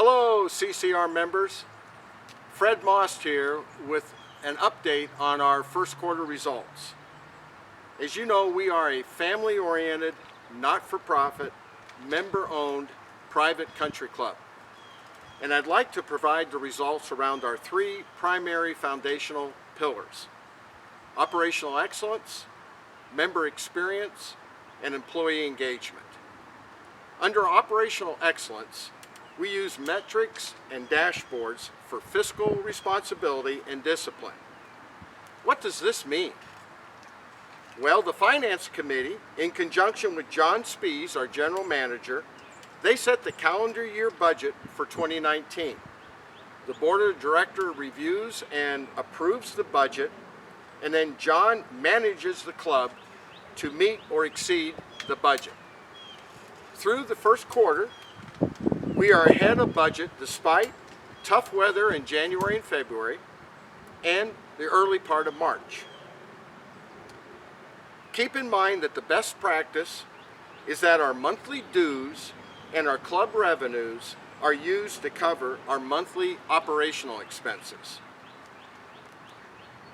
Hello CCR members, Fred Most here with an update on our first quarter results. As you know, we are a family-oriented, not-for-profit, member-owned private country club. And I'd like to provide the results around our three primary foundational pillars: operational excellence, member experience, and employee engagement. Under operational excellence, we use metrics and dashboards for fiscal responsibility and discipline. What does this mean? Well, the Finance Committee, in conjunction with John Spees, our General Manager, they set the calendar year budget for 2019. The Board of Directors reviews and approves the budget, and then John manages the club to meet or exceed the budget. Through the first quarter, we are ahead of budget despite tough weather in January and February and the early part of March. Keep in mind that the best practice is that our monthly dues and our club revenues are used to cover our monthly operational expenses.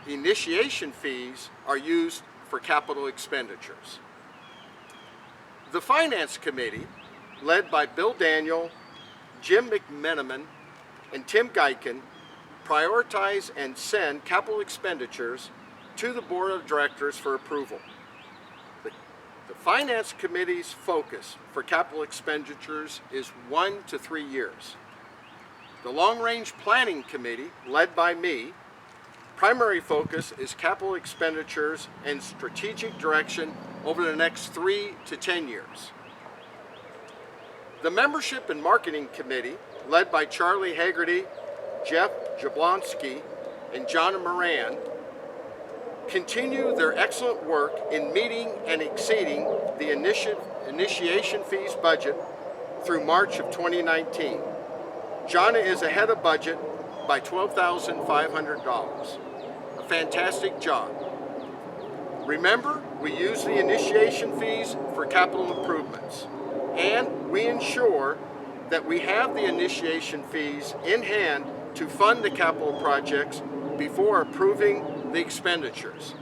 Initiation fees are used for capital expenditures. The Finance Committee, led by Bill Daniel, Jim McMenamin, and Tim Guykin, prioritize and send capital expenditures to the Board of Directors for approval. The Finance Committee's focus for capital expenditures is 1 to 3 years. The Long Range Planning Committee, led by me, primary focus is capital expenditures and strategic direction over the next 3 to 10 years. The Membership and Marketing Committee, led by Charlie Haggerty, Jeff Jablonski, and John Moran, continue their excellent work in meeting and exceeding the initiation fees budget through March of 2019. Jonna is ahead of budget by $12,500. A fantastic job. Remember, we use the initiation fees for capital improvements, and we ensure that we have the initiation fees in hand to fund the capital projects before approving the expenditures.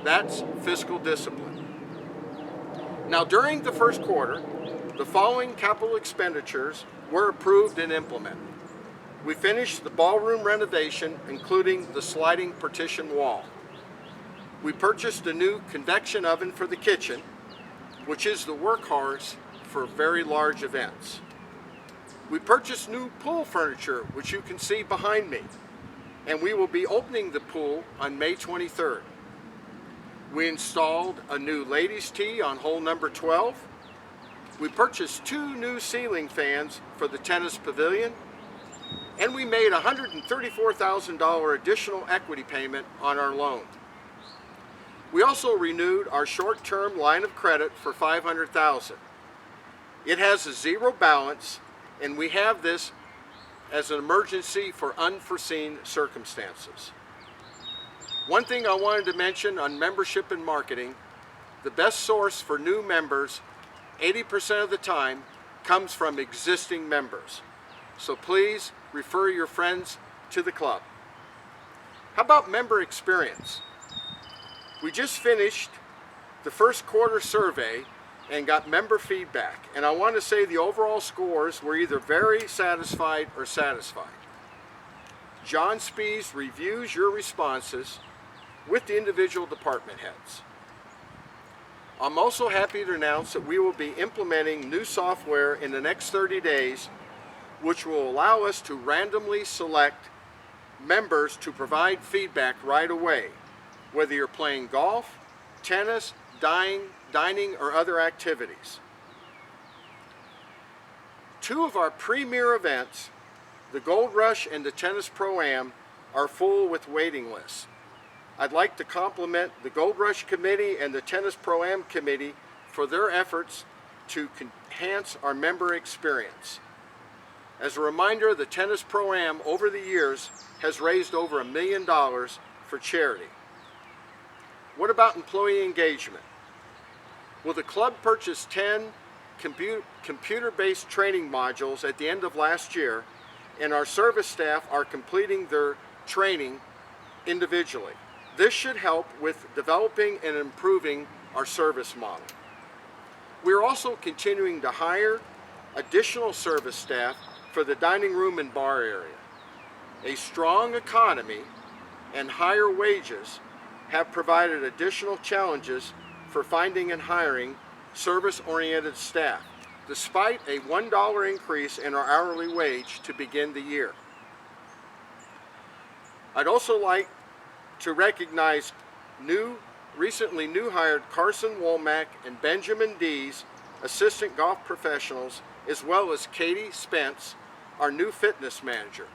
That's fiscal discipline. Now, during the first quarter, the following capital expenditures were approved and implemented. We finished the ballroom renovation, including the sliding partition wall. We purchased a new convection oven for the kitchen, which is the workhorse for very large events. We purchased new pool furniture, which you can see behind me, and we will be opening the pool on May 23rd. We installed a new ladies' tee on hole number 12. We purchased 2 new ceiling fans for the tennis pavilion, and we made a $134,000 additional equity payment on our loan. We also renewed our short-term line of credit for $500,000. It has a zero balance, and we have this as an emergency for unforeseen circumstances. One thing I wanted to mention on membership and marketing: the best source for new members, 80% of the time, comes from existing members. So please refer your friends to the club. How about member experience? We just finished the first quarter survey and got member feedback, and I want to say the overall scores were either very satisfied or satisfied. John Spees reviews your responses with the individual department heads. I'm also happy to announce that we will be implementing new software in the next 30 days, which will allow us to randomly select members to provide feedback right away, whether you're playing golf, tennis, dining, or other activities. 2 of our premier events, the Gold Rush and the Tennis Pro-Am, are full with waiting lists. I'd like to compliment the Gold Rush Committee and the Tennis Pro-Am Committee for their efforts to enhance our member experience. As a reminder, the Tennis Pro-Am over the years has raised over $1 million for charity. What about employee engagement? Well, the club purchased 10 computer-based training modules at the end of last year, and our service staff are completing their training individually. This should help with developing and improving our service model. We are also continuing to hire additional service staff for the dining room and bar area. A strong economy and higher wages have provided additional challenges for finding and hiring service-oriented staff, despite a $1 increase in our hourly wage to begin the year. I'd also like to recognize recently new hired Carson Womack and Benjamin Dees, assistant golf professionals, as well as Katie Spence, our new fitness manager.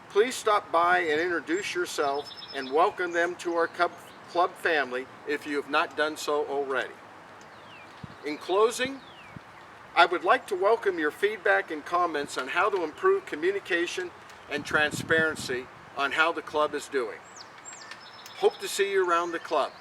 Please stop by and introduce yourself and welcome them to our club family if you have not done so already. In closing, I would like to welcome your feedback and comments on how to improve communication and transparency on how the club is doing. Hope to see you around the club.